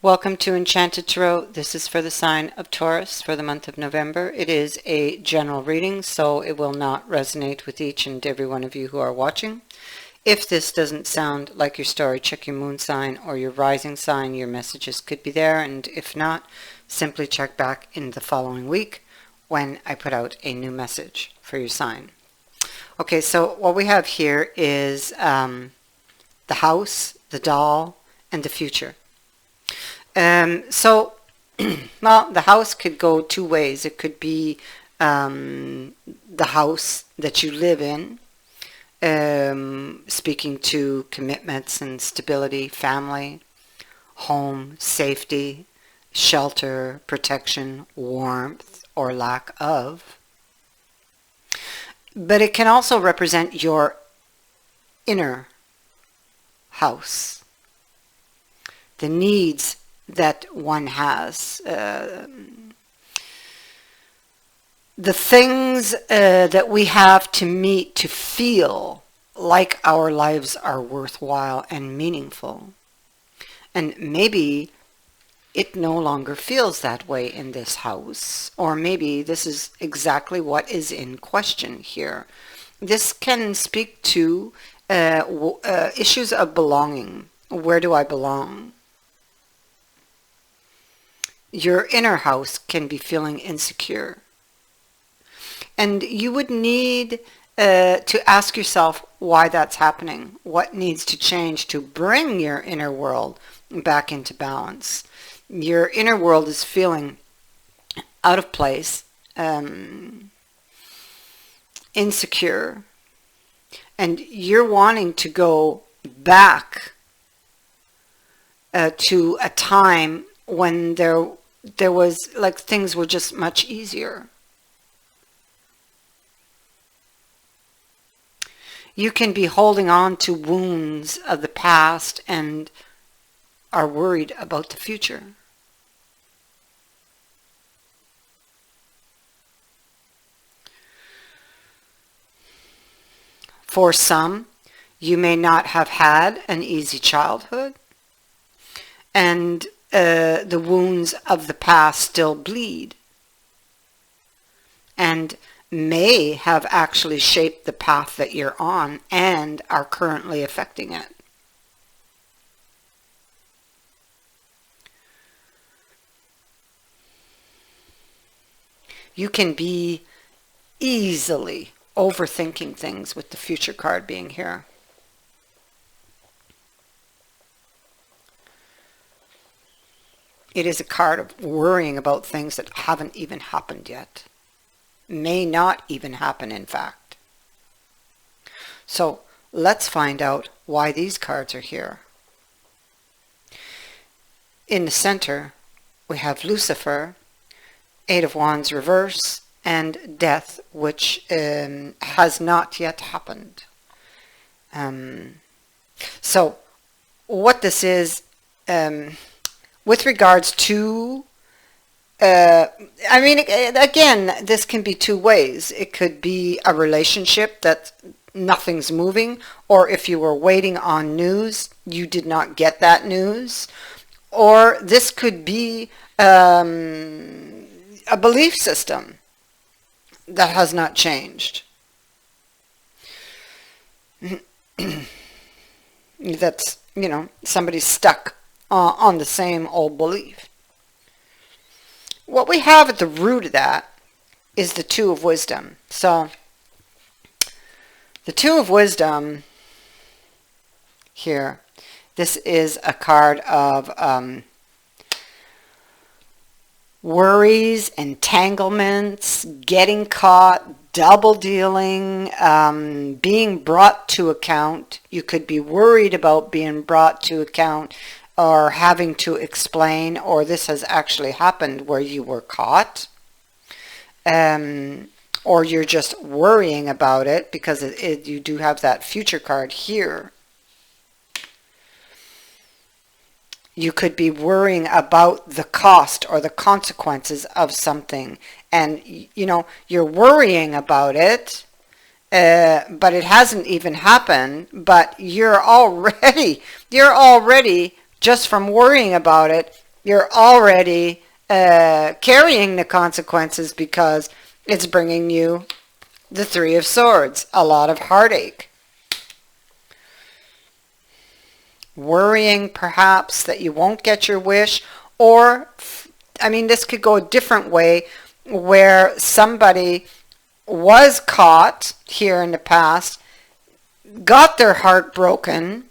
Welcome to Enchanted Tarot. This is for the sign of Taurus for the month of November. It is a general reading, so it will not resonate with each and every one of you who are watching. If this doesn't sound like your story, check your moon sign or your rising sign. Your messages could be there, and if not, simply check back in the following week when I put out a new message for your sign. Okay, so what we have here is the house, the doll, and the future. Well, the house could go two ways. It could be the house that you live in, speaking to commitments and stability, family, home, safety, shelter, protection, warmth, or lack of. But it can also represent your inner house, the needs that one has, the things that we have to meet to feel like our lives are worthwhile and meaningful. And maybe it no longer feels that way in this house, or maybe this is exactly what is in question here. This can speak to issues of belonging. Where do I belong? Your inner house can be feeling insecure. And you would need to ask yourself why that's happening. What needs to change to bring your inner world back into balance? Your inner world is feeling out of place, insecure, and you're wanting to go back to a time when there was, like, things were just much easier. You can be holding on to wounds of the past and are worried about the future. For some, you may not have had an easy childhood, and the wounds of the past still bleed and may have actually shaped the path that you're on and are currently affecting it. You can be easily overthinking things with the future card being here. It is a card of worrying about things that haven't even happened yet. May not even happen, in fact. So let's find out why these cards are here. In the center, we have Lucifer, Eight of Wands reverse, and Death, which has not yet happened. So what this is, with regards to, again, this can be two ways. It could be a relationship that nothing's moving, or if you were waiting on news, you did not get that news. Or this could be a belief system that has not changed. That's, somebody's stuck on the same old belief. What we have at the root of that is the Two of Wisdom. So the Two of Wisdom here, this is a card of worries, entanglements, getting caught, double dealing, being brought to account. You could be worried about being brought to account or having to explain, or this has actually happened where you were caught, or you're just worrying about it because you do have that future card here. You could be worrying about the cost or the consequences of something, and you're worrying about it, but it hasn't even happened, but you're already just from worrying about it You're already carrying the consequences because it's bringing you the Three of Swords, a lot of heartache. Worrying perhaps that you won't get your wish, or, I mean, this could go a different way where somebody was caught here in the past, got their heart broken,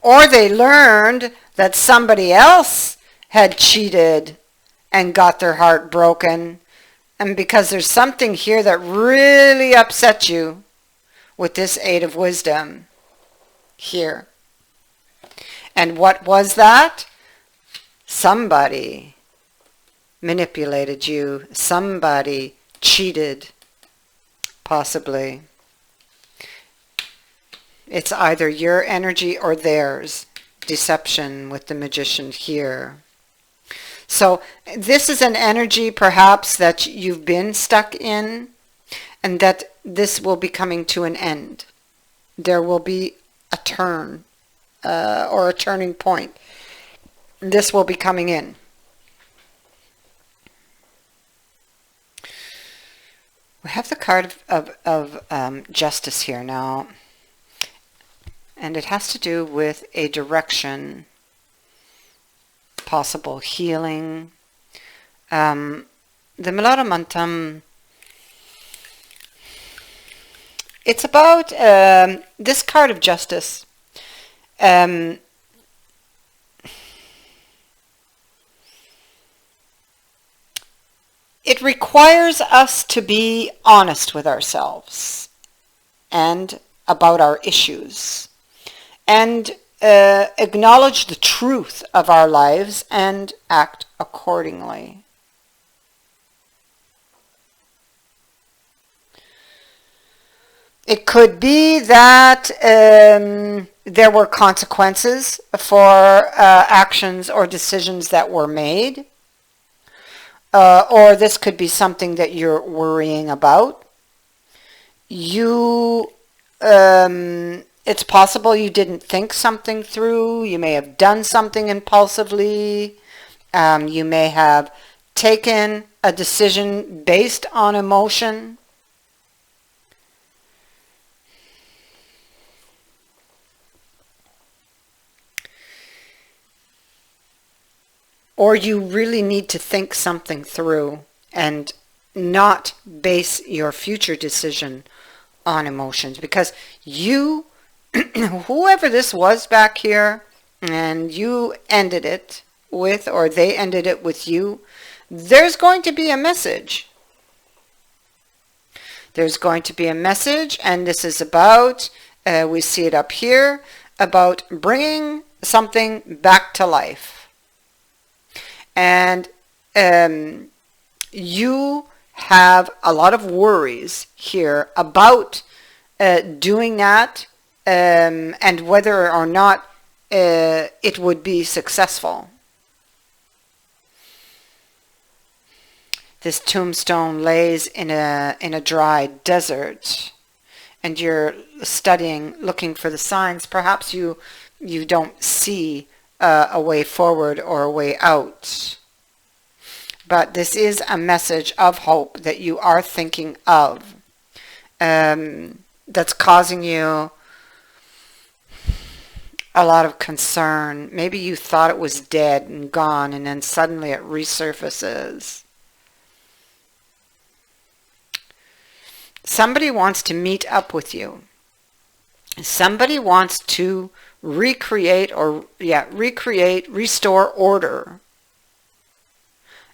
or they learned that somebody else had cheated and got their heart broken, and because there's something here that really upset you with this Eight of Wisdom here. And what was that? Somebody manipulated you. Somebody cheated, possibly. It's either your energy or theirs. Deception with the Magician here. So this is an energy perhaps that you've been stuck in, and that this will be coming to an end. There will be a turn or a turning point. This will be coming in. We have the card of Justice here now, and it has to do with a direction, possible healing. The Milora Mantam, it's about this card of Justice. It requires us to be honest with ourselves and about our issues, and acknowledge the truth of our lives and act accordingly. It could be that there were consequences for actions or decisions that were made. Or this could be something that you're worrying about. It's possible you didn't think something through. You may have done something impulsively. You may have taken a decision based on emotion. Or you really need to think something through and not base your future decision on emotions. Because you, whoever this was back here, and you ended it with, or they ended it with you, there's going to be a message. There's going to be a message, and this is about, we see it up here, about bringing something back to life. And you have a lot of worries here about doing that, and whether or not it would be successful. This tombstone lays in a dry desert, and you're studying, looking for the signs. Perhaps you don't see a way forward or a way out. But this is a message of hope that you are thinking of, that's causing you a lot of concern. Maybe you thought it was dead and gone, and then suddenly it resurfaces. Somebody wants to meet up with you. Somebody wants to restore order.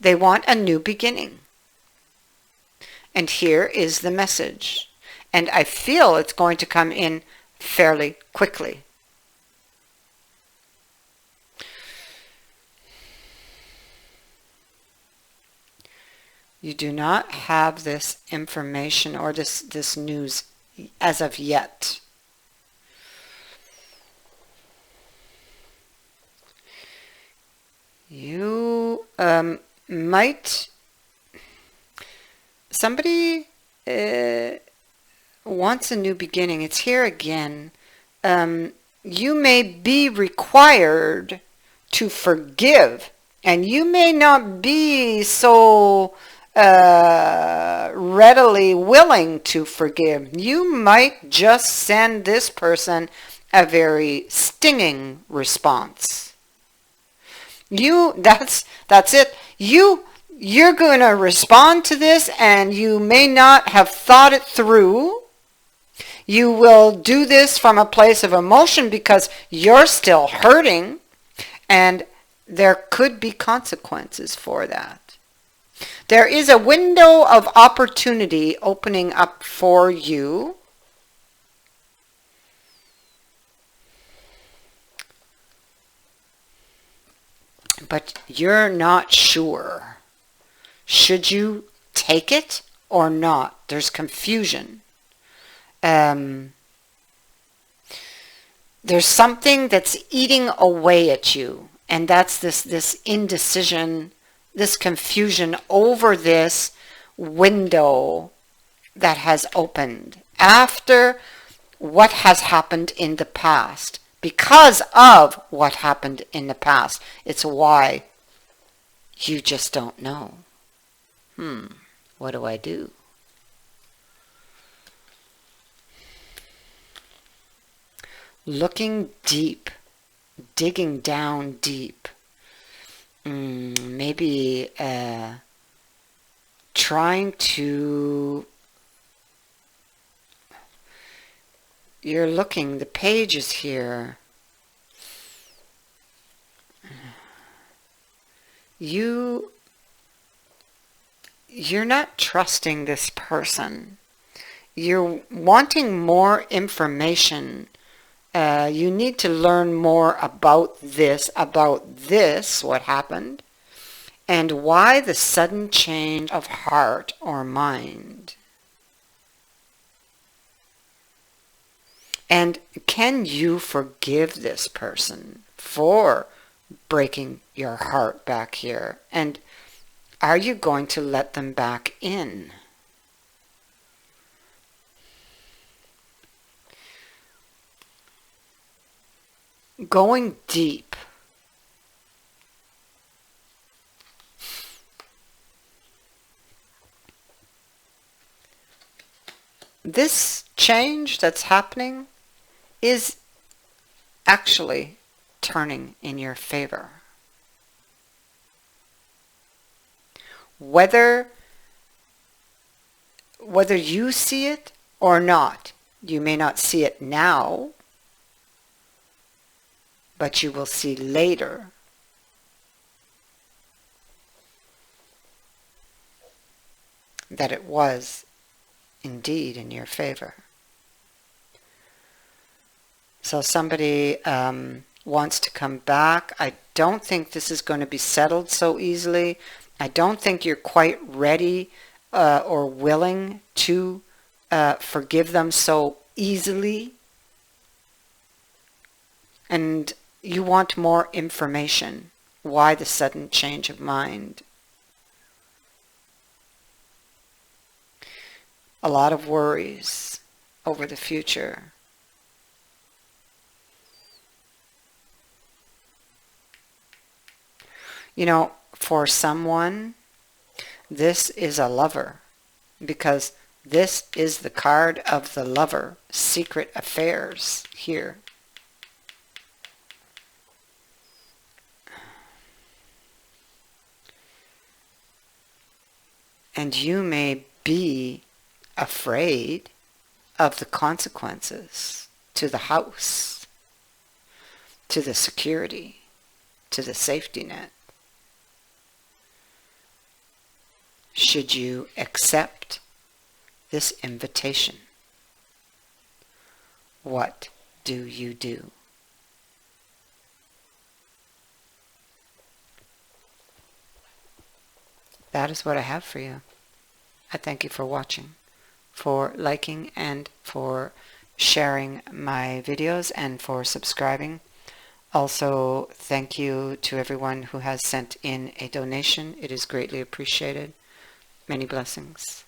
They want a new beginning. And here is the message. And I feel it's going to come in fairly quickly. You do not have this information or this news as of yet. You somebody wants a new beginning. It's here again. you may be required to forgive, and you may not be so readily willing to forgive. You might just send this person a very stinging response. That's it. You're going to respond to this, and you may not have thought it through. You will do this from a place of emotion because you're still hurting, and there could be consequences for that. There is a window of opportunity opening up for you. But you're not sure. Should you take it or not? There's confusion. There's something that's eating away at you, and that's this indecision, this confusion over this window that has opened after what has happened in the past. Because of what happened in the past, it's why you just don't know. What do I do? Looking deep, digging down deep, maybe trying to, you're looking, the pages here, you're not trusting this person. You're wanting more information. You need to learn more about this, what happened, and why the sudden change of heart or mind. And can you forgive this person for breaking your heart back here? And are you going to let them back in? Going deep. This change that's happening is actually turning in your favor. Whether you see it or not, you may not see it now, but you will see later that it was indeed in your favor. So somebody wants to come back. I don't think this is going to be settled so easily. I don't think you're quite ready or willing to forgive them so easily. And you want more information. Why the sudden change of mind? A lot of worries over the future. You know, for someone, this is a lover, because this is the card of the lover, secret affairs here. And you may be afraid of the consequences to the house, to the security, to the safety net. Should you accept this invitation? What do you do? That is what I have for you. I thank you for watching, for liking, and for sharing my videos, and for subscribing. Also, thank you to everyone who has sent in a donation. It is greatly appreciated. Many blessings.